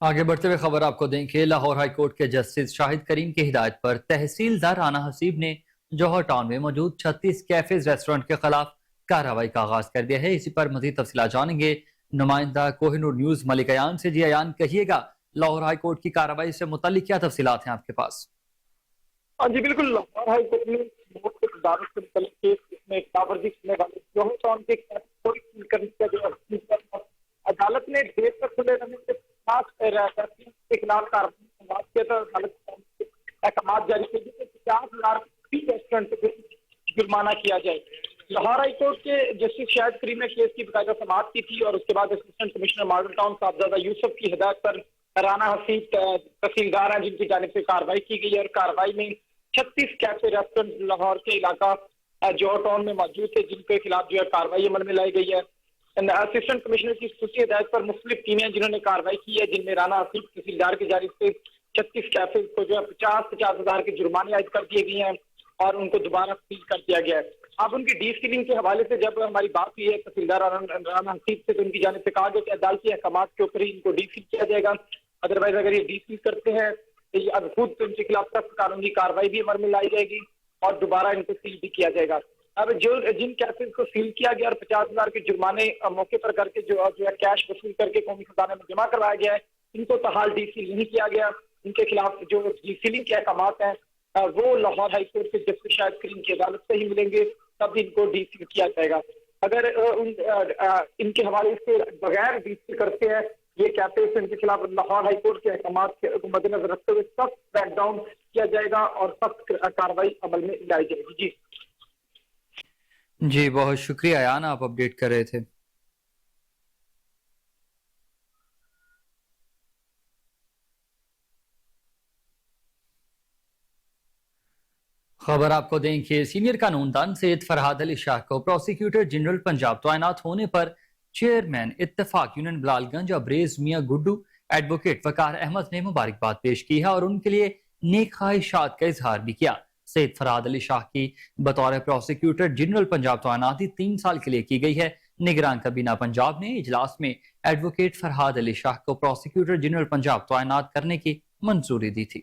आगे बढ़ते हुए खबर आपको दें कि लाहौर हाई कोर्ट के जस्टिस शाहिद करीम की हिदायत पर तहसीलदार राना हसीब ने जौहर टाउन में मौजूद 36 कैफेज रेस्टोरेंट के खिलाफ कार्रवाई का आगाज कर दिया है। इसी पर मजीद तफसीलात जानेंगे नुमाइंदा कोहिनूर न्यूज मलिक अयान से। जी अयान, कहिएगा लाहौर हाई कोर्ट की कार्रवाई से मुतालिक क्या तफसीलात हैं आपके पास? हाँ जी बिल्कुल, लाहौर हाई कोर्ट में जौहर टाउन के अदालत ने देर तक खुले रहने के खिलाफ कार्रवाई जारी की 50,000 रेस्टोरेंट पे जुर्माना किया जाए। लाहौर हाई कोर्ट के जस्टिस शाहिद करीम ने केस की बाकायदा समाअत की थी और उसके बाद assistant commissioner model town Sahibzada Yousuf की हिदायत पर राना हसीब तहसीलदार हैं जिनकी जानिब से कार्रवाई की गई है। और कार्रवाई में 36 कैफे रेस्टोरेंट लाहौर के इलाका जौहर टाउन में मौजूद थे, जिनके खिलाफ जो है कार्रवाई अमल में लाई गई है। असिस्टेंट कमिश्नर की खुसूसी हिदायत पर मुख्तलिफ टीमें जिन्होंने कार्रवाई की है, जिनमें राना हसीब तहसीलदार की जानिब से 36 कैफे को जो है 50,000 के जुर्माने आयद कर दिए गए हैं और उनको दोबारा सील कर दिया गया है। अब उनकी डीस्किलिंग के हवाले से जब हमारी बात हुई है तहसीलदार राना हसीब से, तो उनकी जानिब से कहा गया कि अदालती अहकाम के ऊपर ही इनको डीसील किया जाएगा। अदरवाइज अगर ये डीसील करते हैं तो ये खुद उनके खिलाफ सख्त कानूनी कार्रवाई भी अमल में लाई जाएगी और दोबारा इनको सील भी किया जाएगा। اب جو جن کیفز کو سیل کیا گیا اور 50,000 کے جرمانے موقع پر کر کے جو ہے کیش وصول کر کے قومی خزانے میں جمع کروایا گیا ہے، ان کو تاحال ڈی سیل نہیں کیا گیا. ان کے خلاف جو ڈی سیلنگ کے احکامات ہیں وہ لاہور ہائی کورٹ کے جسٹس شاہد کریم کی عدالت سے ہی ملیں گے، تب ان کو ڈی سیل کیا جائے گا. اگر ان کے حوالے سے بغیر ڈی سیل کرتے ہیں یہ کیفز، ان کے خلاف لاہور ہائی کورٹ کے احکامات کو مد نظر رکھتے ہوئے سخت کریک ڈاؤن کیا جائے گا اور سخت کارروائی عمل میں لائی جائے گی. جی بہت شکریہ ایان، آپ اپڈیٹ کر رہے تھے. خبر آپ کو دیں کہ سینئر قانون دان سید فرحاد علی شاہ کو پروسیکیوٹر جنرل پنجاب تعینات ہونے پر چیئرمین اتفاق یونین بلال گنج ابریز میاں گڈو ایڈوکیٹ وقار احمد نے مبارکباد پیش کی ہے اور ان کے لیے نیک خواہشات کا اظہار بھی کیا. سید فرحاد علی شاہ کی بطور پروسیکیوٹر جنرل پنجاب تعیناتی 3 سال کے لیے کی گئی ہے. نگران کابینہ پنجاب نے اجلاس میں ایڈوکیٹ فرحاد علی شاہ کو پروسیکیوٹر جنرل پنجاب تعینات کرنے کی منظوری دی تھی.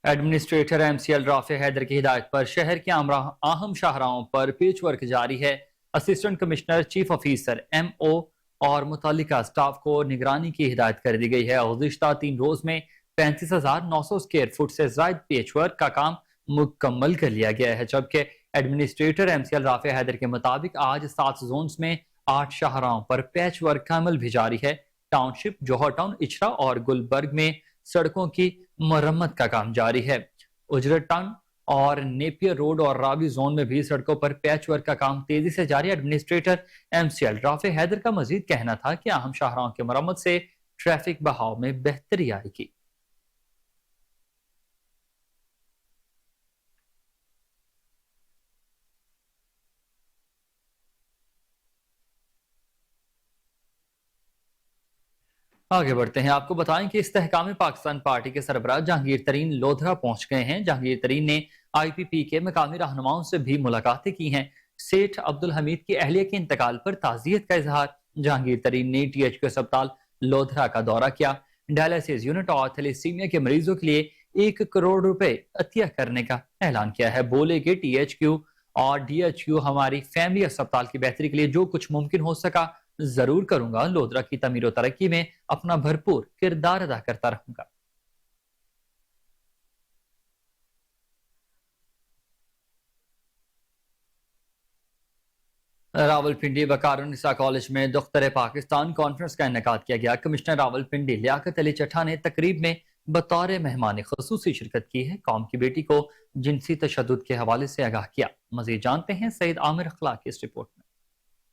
ایڈمنسٹریٹر ایم سی ایل رافع حیدر کی ہدایت پر شہر کے اہم شاہراہوں پر پیچ ورک جاری ہے. Assistant commissioner chief officer M O اور متعلقہ سٹاف کو نگرانی کی ہدایت کر دی گئی ہے. گزشتہ 3 روز میں 35,900 اسکوائر فٹ سے زائد پیچ ورک کا کام مکمل کر لیا گیا ہے، جبکہ ایڈمنسٹریٹر ایم سی ایل رافع حیدر کے مطابق آج 7 زونز میں 8 شاہراہوں پر پیچ ورک کا عمل بھی جاری ہے. ٹاؤن شپ، جوہر ٹاؤن، اچرا اور گلبرگ میں سڑکوں کی مرمت کا کام جاری ہے. اجرت ٹاؤن اور نیپیر روڈ اور راوی زون میں بھی سڑکوں پر پیچ ورک کا کام تیزی سے جاری. ایڈمنسٹریٹر ایم سی ایل رافع حیدر کا مزید کہنا تھا کہ اہم شاہراہوں کی مرمت سے ٹریفک بہاؤ میں بہتری آئے گی. آگے بڑھتے ہیں. آپ کو بتائیں کہ استحکام پاکستان پارٹی کے سربراہ جہانگیر ترین لودھرا پہنچ گئے ہیں. جہانگیر ترین نے آئی پی پی کے مقامی رہنماؤں سے بھی ملاقاتیں کی ہیں. سیٹھ عبدالحمید کی اہلیہ کے انتقال پر تعزیت کا اظہار. جہانگیر ترین نے ٹی ایچ کیو اسپتال لودھرا کا دورہ کیا. ڈائلسس یونٹ اور تھیلیسیمیا کے مریضوں کے لیے 1 کروڑ روپے عطیہ کرنے کا اعلان کیا ہے. بولے کہ ٹی ایچ کیو اور ڈی ایچ کیو ہماری فیملی اسپتال کی بہتری کے لیے جو کچھ ممکن ہو سکا ضرور کروں گا. لودھرا کی تعمیر و ترقی میں اپنا بھرپور کردار ادا کرتا رہوں گا. راولپنڈی وقار النساء کالج میں دختر پاکستان کانفرنس کا انعقاد کیا گیا. کمشنر راولپنڈی لیاقت علی چٹھا نے تقریب میں بطور مہمان خصوصی شرکت کی ہے. قوم کی بیٹی کو جنسی تشدد کے حوالے سے آگاہ کیا. مزید جانتے ہیں سعید عامر اخلاق کی اس رپورٹ میں.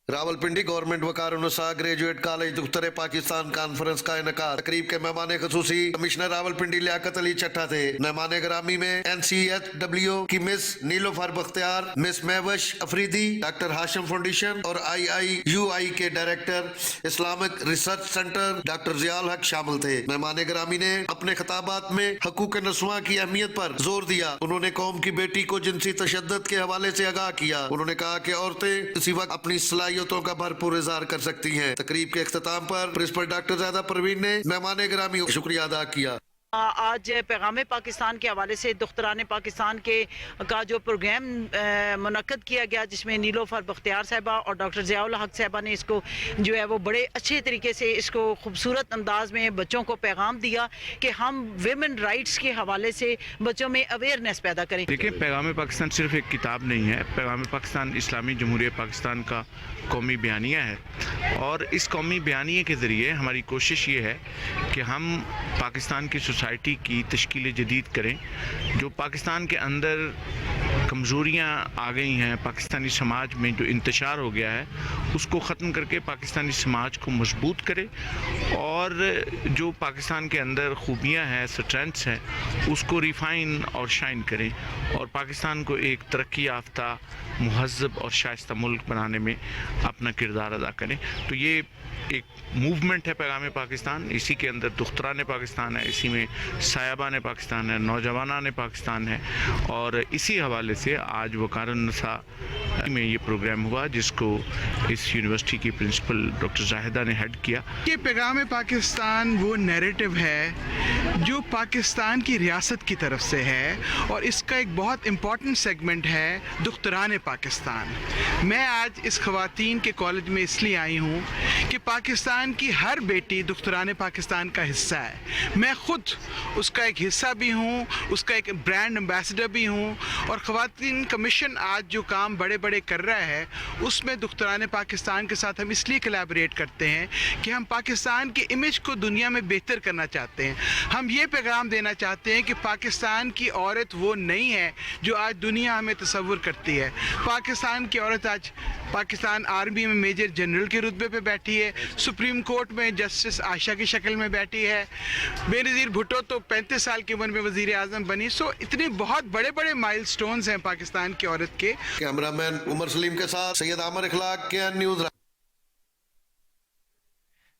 راولپنڈی گورنمنٹ وقار النساء گریجویٹ کالج دختر پاکستان کانفرنس کا انعقاد. تقریب کے مہمان خصوصی کمشنر راولپنڈی لیاقت علی چٹھا تھے. مہمان گرامی میں این سی ایچ ڈبلیو کی مس نیلوفر بختیار، مس مہوش افریدی، ڈاکٹر ہاشم فاؤنڈیشن اور آئی آئی یو آئی کے director Islamic research centre doctor Zia الحق شامل تھے. مہمان گرامی نے اپنے خطابات میں حقوق نسواں کی اہمیت پر زور دیا. انہوں نے قوم کی بیٹی کو جنسی تشدد کے حوالے سے آگاہ کیا. انہوں نے کہا کہ عورتیں اسی وقت اپنی صلاحیتوں کا بھرپور اظہار کر سکتی ہیں. تقریب کے اختتام پر پرنسپل ڈاکٹر زیادہ پروین نے مہمان گرامی کو شکریہ ادا کیا. آج پیغام پاکستان کے حوالے سے دختران پاکستان کا جو پروگرام منعقد کیا گیا، جس میں نیلوفر بختیار صاحبہ اور ڈاکٹر ضیاء الحق صاحبہ نے اس کو جو ہے وہ بڑے اچھے طریقے سے اس کو خوبصورت انداز میں بچوں کو پیغام دیا کہ ہم ویمن رائٹس کے حوالے سے بچوں میں اویئرنیس پیدا کریں. دیکھیں، پیغام پاکستان صرف ایک کتاب نہیں ہے. پیغام پاکستان اسلامی جمہوریہ پاکستان کا قومی بیانیہ ہے، اور اس قومی بیانیے کے ذریعے ہماری کوشش یہ ہے کہ ہم پاکستان کی سوسائٹی کی تشکیل جدید کریں. جو پاکستان کے اندر کمزوریاں آ گئی ہیں، پاکستانی سماج میں جو انتشار ہو گیا ہے، اس کو ختم کر کے پاکستانی سماج کو مضبوط کرے، اور جو پاکستان کے اندر خوبیاں ہیں، اسٹرینتھس ہیں، اس کو ریفائن اور شائن کریں، اور پاکستان کو ایک ترقی یافتہ، مہذب اور شائستہ ملک بنانے میں اپنا کردار ادا کریں. تو یہ ایک موومنٹ ہے پیغام پاکستان. اسی کے اندر دختران پاکستان ہے، اسی میں سایبان پاکستان ہے، نوجوانان پاکستان ہے، اور اسی حوالے से आज वकारुन्नसा में ये प्रोग्राम हुआ, जिसको इस यूनिवर्सिटी की प्रिंसिपल डॉक्टर जाहिदा ने हेड किया। ये पैगाम पाकिस्तान वो नैरेटिव है जो पाकिस्तान की रियासत की तरफ से है, और इसका एक बहुत इम्पॉर्टेंट सेगमेंट है दुख्तरान पाकिस्तान। मैं आज इस ख़वातीन के कॉलेज में इसलिए आई हूँ कि पाकिस्तान की हर बेटी दुख्तरान पाकिस्तान का हिस्सा है। मैं ख़ुद उसका एक हिस्सा भी हूँ, उसका एक ब्रांड एम्बेसडर भी हूँ, और ख़वातीन कमीशन आज जो काम बड़े बड़े कर रहा है उसमें दुख्तरान पाकिस्तान के साथ हम इसलिए कोलैबोरेट करते हैं कि हम पाकिस्तान के इमेज को दुनिया में बेहतर करना चाहते हैं। हम ये पैगाम देना चाहते हैं कि पाकिस्तान की औरत वो नहीं है जो आज दुनिया हमें तस्वुर करती है। पाकिस्तान की औरत आज पाकिस्तान आर्मी में मेजर जनरल के रुतबे पे बैठी है, सुप्रीम कोर्ट में जस्टिस आयशा की शक्ल में बैठी है, बेनज़ीर भुट्टो तो 35 साल की उम्र में वज़ीर आज़म बनी। सो इतने बहुत बड़े बड़े माइलस्टोन्स हैं पाकिस्तान की औरत के। कैमरामैन उमर सलीम के साथ सैयद आमर इखलाक, KN न्यूज़।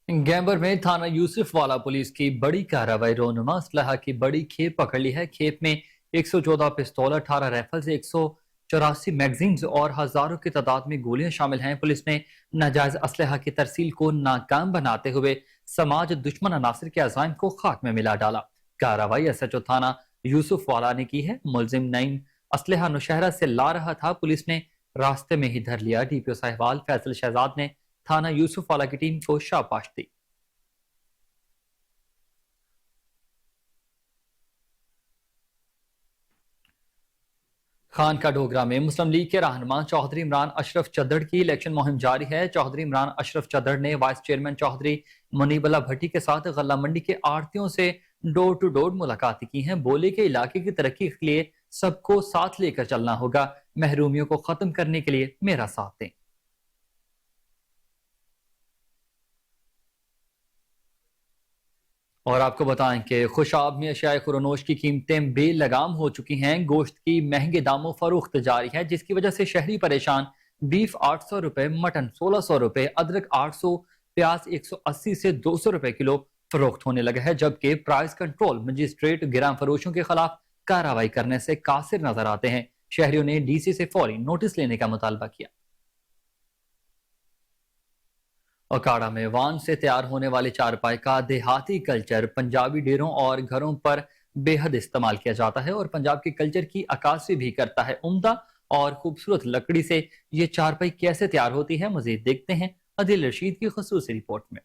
गैम्बर में थाना यूसुफ वाला पुलिस की बड़ी कार्रवाई, रोनुमा असलहा की बड़ी खेप पकड़ ली है। खेप में 114 पिस्तौल, 18 राइफल्स, 184 मैगजीन्स और हजारों की तादाद में गोलियां शामिल हैं। पुलिस ने नाजायज असलहा की तरसील को नाकाम बनाते हुए समाज दुश्मन अनासर के अज़ाइम को खाक में मिला डाला। कार्रवाई SHO थाना यूसुफ वाला ने की है। मुलजिम नईम असलहा नौशहरा से ला रहा था, पुलिस ने रास्ते में ही धर लिया। DPO साहिबाल फैसल शहजाद ने थाना यूसुफ वाला की टीम को शाबाश दी। खान का डोगरा में मुस्लिम लीग के रहनुमा चौधरी इमरान अशरफ चद्दड़ की इलेक्शन मुहिम जारी है। चौधरी इमरान अशरफ चद्दड़ ने वाइस चेयरमैन चौधरी मुनीबल्ला भट्टी के साथ गल्ला मंडी के आड़तियों से डोर टू डोर मुलाकातें की हैं। बोले के इलाके की तरक्की के लिए सबको साथ लेकर चलना होगा, महरूमियों को खत्म करने के लिए मेरा साथ दें। और आपको बताएं कि खुशाब में अशियाए खुरनोश की कीमतें बेलगाम हो चुकी हैं। गोश्त की महंगे दामों फरोख्त जारी है, जिसकी वजह से शहरी परेशान। बीफ 800 रुपए, मटन 1600 रुपए, अदरक 800, प्याज 180 से 200 रुपए किलो फरोख्त होने लगा है। जबकि प्राइस कंट्रोल मजिस्ट्रेट गिराम फरोशों के खिलाफ कार्रवाई करने से कासिर नजर आते हैं। शहरियों ने DC से फौरी नोटिस लेने का मुतालबा किया। अखाड़ा में वान से तैयार होने वाले चारपाई का देहाती कल्चर पंजाबी डेरों और घरों पर बेहद इस्तेमाल किया जाता है और पंजाब के कल्चर की अक्कासी भी करता है। उम्दा और खूबसूरत लकड़ी से ये चारपाई कैसे तैयार होती है, मजीद देखते हैं अदिल रशीद की खसूसी रिपोर्ट में।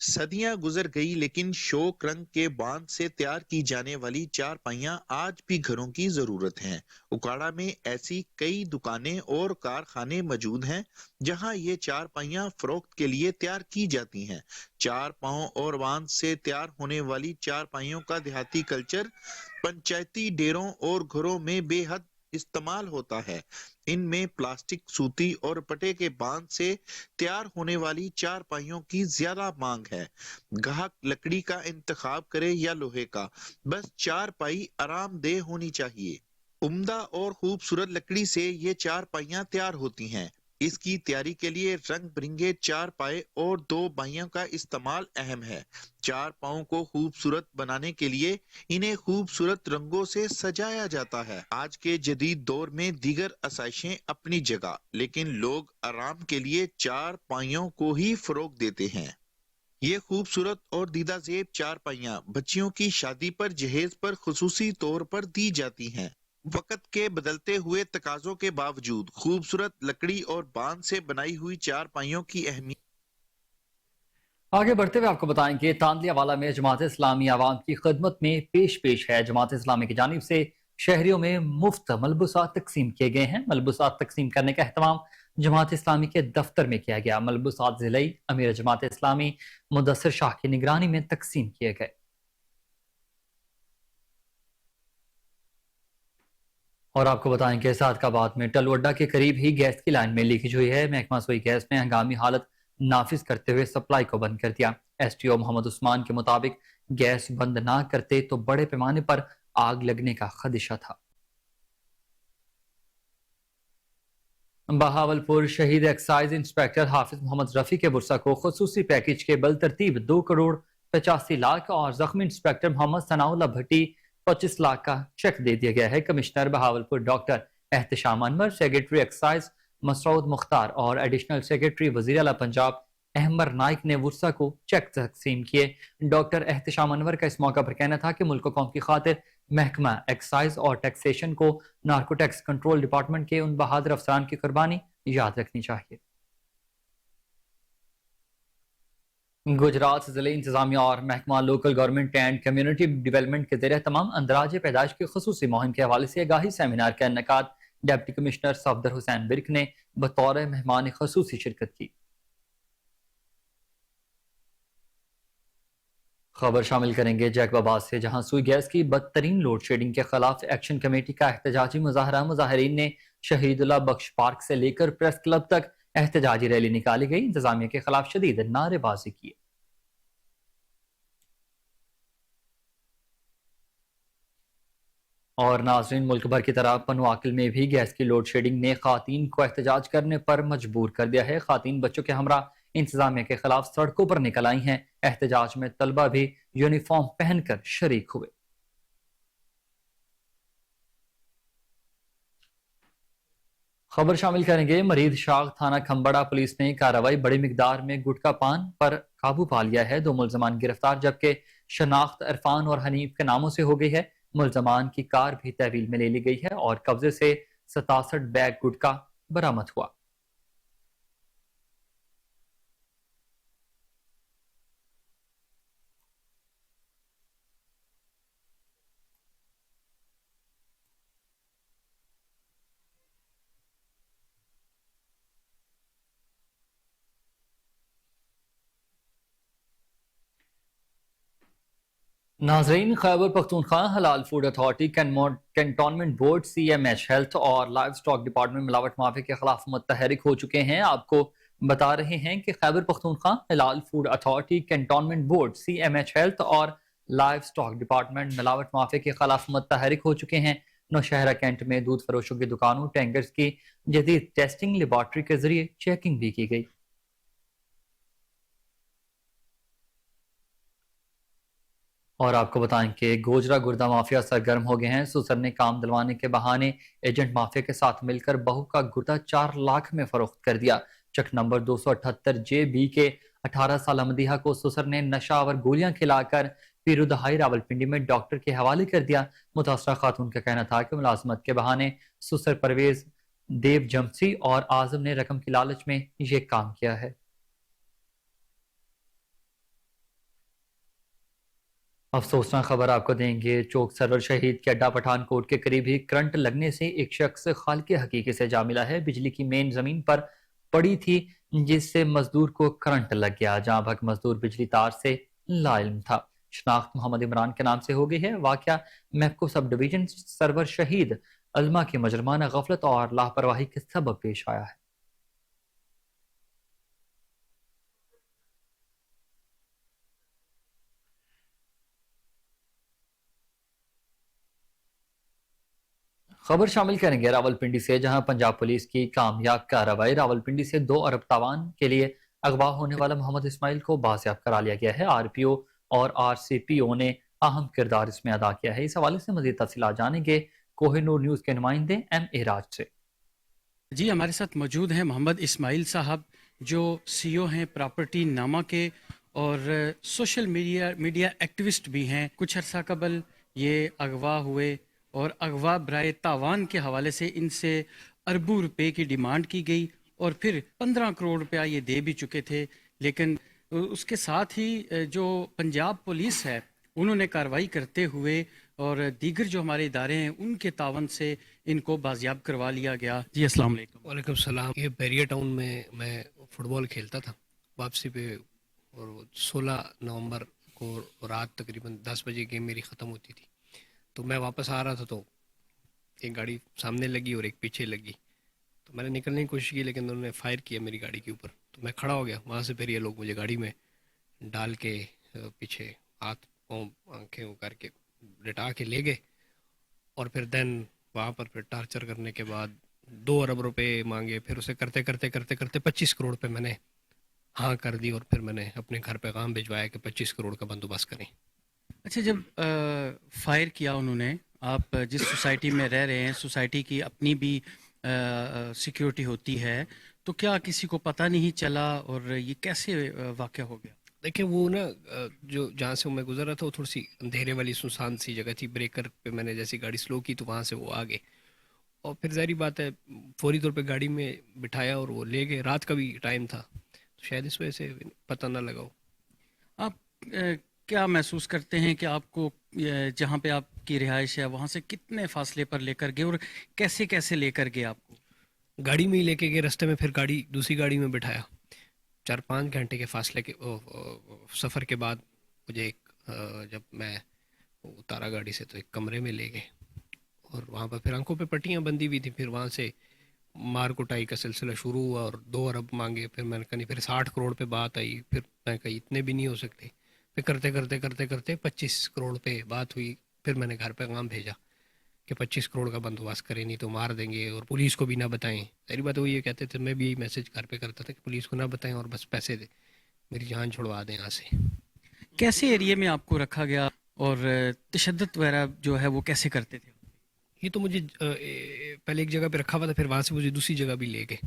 सदियां गुजर गई, लेकिन शोक रंग के बांध से तैयार की जाने वाली चारपाइयां आज भी घरों की जरूरत हैं। उकाड़ा में ऐसी कई दुकानें और कारखाने मौजूद हैं जहां ये चारपाइयां फरोख्त के लिए तैयार की जाती हैं। चार पांव और बांध से तैयार होने वाली चारपाइयों का देहाती कल्चर पंचायती डेरों और घरों में बेहद इस्तेमाल होता है। इनमें प्लास्टिक, सूती और पटे के बांध से तैयार होने वाली चारपाइयों की ज्यादा मांग है। ग्राहक लकड़ी का इंतखाब करे या लोहे का, बस चारपाई आरामदेह होनी चाहिए। उम्दा और खूबसूरत लकड़ी से ये चारपाइयां तैयार होती हैं। इसकी तैयारी के लिए रंग बिरंगे चार पाए और दो बाइयों का इस्तेमाल अहम है। चार पाओं को खूबसूरत बनाने के लिए इन्हें खूबसूरत रंगों से सजाया जाता है। आज के जदीद दौर में दीगर आसाइशें अपनी जगह, लेकिन लोग आराम के लिए चार पाइयों को ही फरोग देते हैं। ये खूबसूरत और दीदा जेब चार पाइयां बच्चियों की शादी पर जहेज पर खुसूसी तौर पर दी जाती हैं। वक्त के बदलते हुए तकाजों के बावजूद खूबसूरत लकड़ी और बांध से बनाई हुई चारपाइयों की अहमियत। आगे बढ़ते हुए आपको बताएंगे तांदलियावाला में जमात इस्लामी आवाम की खिदमत में पेश है। जमात इस्लामी की जानिब से शहरियों में मुफ्त मलबूसात तकसीम किए गए हैं। मलबूसात तकसीम करने का एहतमाम जमात इस्लामी के दफ्तर में किया गया। मलबूसात जिले अमीर जमात इस्लामी मुदस्सिर शाह की निगरानी में तकसीम किए गए। और आपको बताएंगे सादकाबाद में टलवड्डा के करीब ही गैस की लाइन में लीकेज हुई है। महकमा सोई गैस ने हंगामी हालत नाफिज करते हुए सप्लाई को बंद कर दिया। STO मोहम्मद उस्मान के मुताबिक गैस बंद ना करते तो बड़े पैमाने पर आग लगने का खदशा था। बहावलपुर शहीद एक्साइज इंस्पेक्टर हाफिज मोहम्मद रफी के बुरसा को खसूसी पैकेज के बल तरतीब 2 करोड़ 85 लाख और जख्मी इंस्पेक्टर मोहम्मद सनाउल्लाह भट्टी 25 लाख का चेक दे दिया गया है। Commissioner Bahawalpur doctor Ehtasham Anwar, secretary excise Masood Mukhtar और एडिशनल सेक्रेटरी वजीर आला पंजाब अहमर नाइक ने बुरसा को चेक तकसीम किए। डॉक्टर एहतशाम अनवर का इस मौका पर कहना था कि मुल्क कौम की खातिर महकमा एक्साइज और टैक्सेशन को नार्कोटैक्स कंट्रोल डिपार्टमेंट के उन बहादुर अफसरान की कुर्बानी याद रखनी चाहिए। गुजरात जिले इंतजामिया और महकमा local government and community development के ज़रिए तमाम अंदराज पैदाइश की खसूसी मुहिम के हवाले से आगाही सेमिनार का इनेकाद डिप्टी कमिश्नर सफदर हुसैन बिर्क ने बतौर मेहमान खसूसी शिरकत की। खबर शामिल करेंगे जैकबाबाद से, जहां सुई गैस की बदतरीन लोड शेडिंग के खिलाफ एक्शन कमेटी का एहतजाजी मुजाहरा। मुजाहिरीन ने शहीदुल्लाह बख्श पार्क से लेकर प्रेस क्लब तक एहतजाजी रैली निकाली गई। इंतजामिया के खिलाफ शदीद नारेबाजी की। और नाजरीन, मुल्क भर की तरह पनवाकिल में भी गैस की लोड शेडिंग ने खातीन को एहतजाज करने पर मजबूर कर दिया है। खातीन बच्चों के हमरा इंतजामिया के खिलाफ सड़कों पर निकल आई हैं। एहतजाज में तलबा भी यूनिफॉर्म पहनकर शरीक हुए। खबर शामिल करेंगे मरीद शाख थाना खंबड़ा पुलिस ने कार्रवाई बड़ी मिकदार में गुटखा पान पर काबू पा लिया है। 2 मुलजमान गिरफ्तार, जबकि शनाख्त इरफान और हनीफ के नामों से हो गई है। मुलजमान की कार भी तहवील में ले ली गई है और कब्जे से 67 बैग गुटखा बरामद हुआ। नाजरीन, खैबर पख्तूनख्वा हलाल food authority, cantonment board, CMH health और लाइव स्टॉक डिपार्टमेंट मिलावट माफी के खिलाफ मुतहरिक हो चुके हैं। आपको बता रहे हैं कि खैबर पख्तूनख्वा हलाल food authority, cantonment board, CMH health और लाइव स्टॉक डिपार्टमेंट मिलावट माफी के खिलाफ मुतहरिक हो चुके हैं। नौशहरा कैंट में दूध फरोशों की दुकानों, टैंकर्स की जदीद टेस्टिंग लेबॉर्ट्री के जरिए चेकिंग भी की गई। और आपको बताएं कि गोजरा गुर्दा माफिया सरगर्म हो गए हैं। सुसर ने काम दिलवाने के बहाने एजेंट माफिया के साथ मिलकर बहू का गुर्दा 4 लाख में फरोख्त कर दिया। चक नंबर 278 JB के 18 साल मदीहा को सुसर ने नशा और गोलियां खिलाकर पीरुदहाई रावलपिंडी में डॉक्टर के हवाले कर दिया। मुतासरा खातून का कहना था कि मुलाजमत के बहाने सुसर परवेज, देव जमसी और आजम ने रकम की लालच में ये काम किया है। अफसोसनाक खबर आपको देंगे, चौक सरवर शहीद के अड्डा पठानकोट के करीब ही करंट लगने से एक शख्स खालिक हकीकी से जा मिला है। बिजली की मेन जमीन पर पड़ी थी जिससे मजदूर को करंट लग गया। जहां भग मजदूर बिजली तार से लाइल्म था। शनाख्त मोहम्मद इमरान के नाम से हो गई है। वाकया मैपको सब डिवीजन सरवर शहीद अल्मा की मजरमाना गफलत और लापरवाही के सबब पेश आया है। खबर शामिल करेंगे रावलपिंडी से, जहां पंजाब पुलिस की कामयाब कार्रवाई। रावलपिंडी से 2 अरब तावान के लिए अगवा होने वाला मोहम्मद इस्माइल को बाजियाब करा लिया गया है। RPO और RCPO ने अहम किरदार इसमें अदा किया है। इस हवाले से मजीद तफसीलात जानेंगे कोहिनूर न्यूज के नुमाइंदे MA राज से। जी, हमारे साथ मौजूद हैं मोहम्मद इस्माइल साहब, जो CEO हैं प्रॉपर्टी नामा के और सोशल मीडिया एक्टिविस्ट भी हैं। कुछ अर्सा कबल ये अगवा हुए और अगवा बराए तावान के हवाले से इनसे अरबों रुपए की डिमांड की गई और फिर 15 करोड़ रुपया ये दे भी चुके थे। लेकिन उसके साथ ही जो पंजाब पुलिस है उन्होंने कार्रवाई करते हुए और दीगर जो हमारे इदारे हैं उनके तावन से इनको बाजियाब करवा लिया गया। जी अस्सलाम वालेकुम। वालेकुम सलाम। ये बैरिया टाउन में मैं फुटबॉल खेलता था। वापसी पे और 16 नवंबर को रात तकरीबन 10 बजे गेम मेरी ख़त्म होती थी, तो मैं वापस आ रहा था तो एक गाड़ी सामने लगी और एक पीछे लगी। तो मैंने निकलने की कोशिश की लेकिन उन्होंने फायर किया मेरी गाड़ी के ऊपर। तो मैं खड़ा हो गया। वहाँ से फिर ये लोग मुझे गाड़ी में डाल के पीछे हाथ पाँव आँखें वो करके लिटा के ले गए और फिर देन वहाँ पर फिर टार्चर करने के बाद 2 अरब रुपए मांगे, फिर उसे करते करते करते करते 25 करोड़ पे मैंने हाँ कर दी और फिर मैंने अपने घर पैगाम भिजवाया कि 25 करोड़ का बंदोबस्त करें। अच्छा, जब फायर किया उन्होंने, आप जिस सोसाइटी में रह रहे हैं, सोसाइटी की अपनी भी सिक्योरिटी होती है, तो क्या किसी को पता नहीं चला और ये कैसे वाक़या हो गया? देखिए वो ना जो जहाँ से मैं गुजर रहा था वो थोड़ी सी अंधेरे वाली सुनसान सी जगह थी। ब्रेकर पे मैंने जैसी गाड़ी स्लो की तो वहाँ से वो आ गए और फिर ज़ाहिर बात है फौरी तौर पे गाड़ी में बिठाया और वो ले गए। रात का भी टाइम था तो शायद इस वजह से पता ना लगा हो। आप क्या महसूस करते हैं कि आपको जहाँ पे आपकी रिहाइश है वहाँ से कितने फासले पर लेकर गए और कैसे कैसे लेकर गए आपको? गाड़ी में ही लेके गए, रास्ते में फिर गाड़ी दूसरी गाड़ी में बिठाया। 4-5 घंटे के फासले के सफ़र के बाद मुझे जब मैं उतारा गाड़ी से तो एक कमरे में ले गए और वहाँ पर फिर आंखों पे पट्टियाँ बंधी हुई थी। फिर वहाँ से मार कुटाई का सिलसिला शुरू हुआ और 2 अरब मांगे। फिर मैंने कहा नहीं, फिर 60 करोड़ पे बात आई। फिर मैं कही इतने भी नहीं हो सकते। फिर करते करते करते करते 25 करोड़ पे बात हुई। फिर मैंने घर पैगाम भेजा कि 25 करोड़ का बंदोबस्त करें नहीं तो मार देंगे और पुलिस को भी ना बताएं। सारी बात वो ये कहते थे, मैं भी यही मैसेज घर पे करता था कि पुलिस को ना बताएं और बस पैसे दे, मेरी जान छुड़वा दें यहाँ से। कैसे एरिया में आपको रखा गया और तशद्दुद वगैरह जो है वो कैसे करते थे? ये तो मुझे पहले एक जगह पे रखा हुआ था, फिर वहाँ से मुझे दूसरी जगह भी ले गए।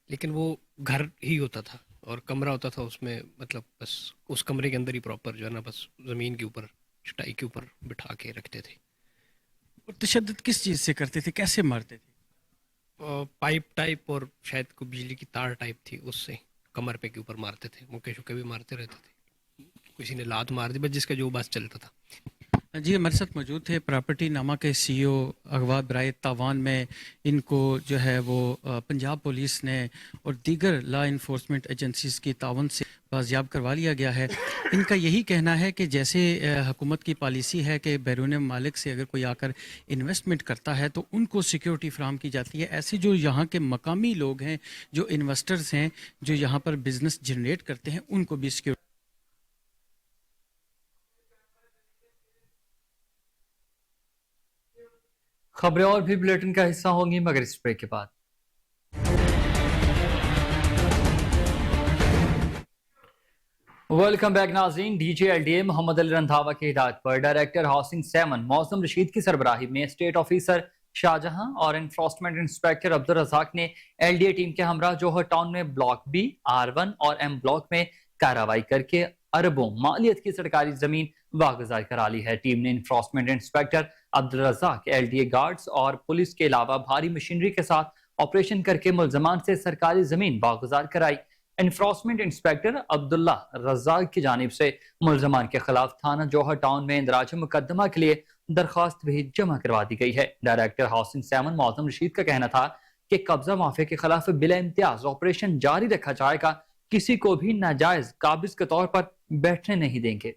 लेकिन वो घर ही होता था और कमरा होता था उसमें, मतलब बस उस कमरे के अंदर ही प्रॉपर जो है ना बस ज़मीन के ऊपर चटाई के ऊपर बिठा के रखते थे। और तशद्दुद किस चीज़ से करते थे, कैसे मारते थे? पाइप टाइप और शायद कोई बिजली की तार टाइप थी, उससे कमर पे के ऊपर मारते थे। मुक्के शुक्के भी मारते रहते थे। किसी ने लात मार दी, बस जिसका जो बस चलता था। जी, हमारे साथ मौजूद थे प्रॉपर्टी नामा के CEO अगवा बराए तावान में। इनको जो है वो पंजाब पुलिस ने और दीगर लॉ इन्फोर्समेंट एजेंसीज़ की तावन से बाजियाब करवा लिया गया है। इनका यही कहना है कि जैसे हुकूमत की पॉलिसी है कि बैरून मालिक से अगर कोई आकर इन्वेस्टमेंट करता है तो उनको सिक्योरिटी फराहम की जाती है। ऐसे जो यहाँ के मकामी लोग हैं, जो इन्वेस्टर्स हैं, जो यहाँ पर बिज़नेस जनरेट करते हैं, उनको भी सिक्योरिटी। खबरें और भी बुलेटिन का हिस्सा होंगी मगर इस ब्रेक के बाद। वेलकम बैक नाज़रीन। डीजी LDA मोहम्मद अली रंधावा की हिदायत पर डायरेक्टर हाउसिंग 7 मौसम रशीद की सरबराही में स्टेट ऑफिसर शाहजहां और एनफोर्समेंट इंस्पेक्टर अब्दुल रज़ाक ने LDA टीम के हमरा जौहर टाउन में ब्लॉक B, R1 और M ब्लॉक में कार्रवाई करके अरबों मालियत की सरकारी जमीन वागुजार करा ली है। टीम ने enforcement inspector Abdul Razzaq, LDA guards और पुलिस के अलावा भारी मशीनरी के साथ ऑपरेशन करके मुलजमान से सरकारी जमीन वागुजार कराई। एनफोर्समेंट इंस्पेक्टर अब्दुल्ला रज़ाक की जानिब से मुलजमान के खिलाफ थाना जौहर टाउन में इंदराज मुकदमा के लिए दरख्वास्त भी जमा करवा दी गई है। डायरेक्टर हाउसिंग 7 मौसम रशीद का कहना था कि कब्जा माफिया के खिलाफ बिला इम्तियाज ऑपरेशन जारी रखा जाएगा, किसी को भी नाजायज काबिज के तौर पर बैठने नहीं देंगे।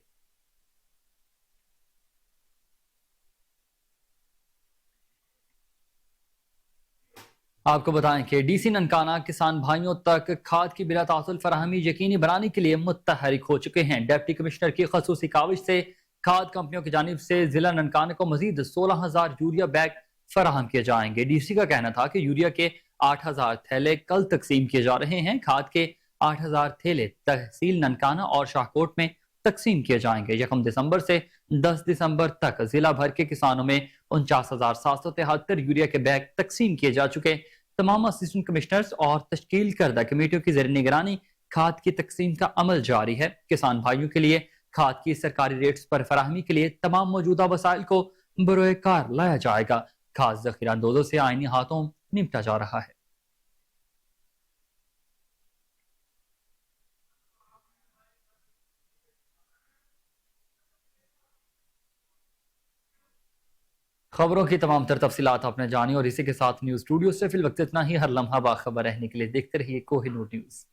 आपको बताएं कि DC ननकाना किसान भाइयों तक खाद की बिला तासुल फराहमी यकीनी बनाने के लिए मुतहरिक हो चुके हैं। डिप्टी कमिश्नर की खसूसी काविश से खाद कंपनियों की जानिब से जिला ननकाना को मजीद 16,000 यूरिया बैग फराहम किए जाएंगे। DC का कहना था कि यूरिया के 8,000 थैले कल तकसीम किए जा रहे हैं। खाद के 8,000 थैले तहसील ननकाना और शाहकोट में तकसीम किए जाएंगे। 1 दिसंबर से 10 दिसंबर तक जिला भर के किसानों में 49,773 यूरिया के बैग तकसीम किए जा चुके। तमाम असिस्टेंट कमिश्नर्स और तश्कील करदा कमेटियों की ज़ेर निगरानी खाद की तकसीम का अमल जारी है। किसान भाइयों के लिए खाद की सरकारी रेट्स पर फराहमी के लिए तमाम मौजूदा वसाइल को बरोए कार लाया जाएगा। खाद जखीरा अंदोजों से आईनी हाथों निपटा जा रहा है। खबरों की तमाम तर तफसीलात आपने जानी और इसी के साथ न्यूज़ स्टूडियो से फिल वक्त इतना ही। हर लम्हा बाखबर रहने के लिए देखते रहिए कोहिनूर न्यूज़।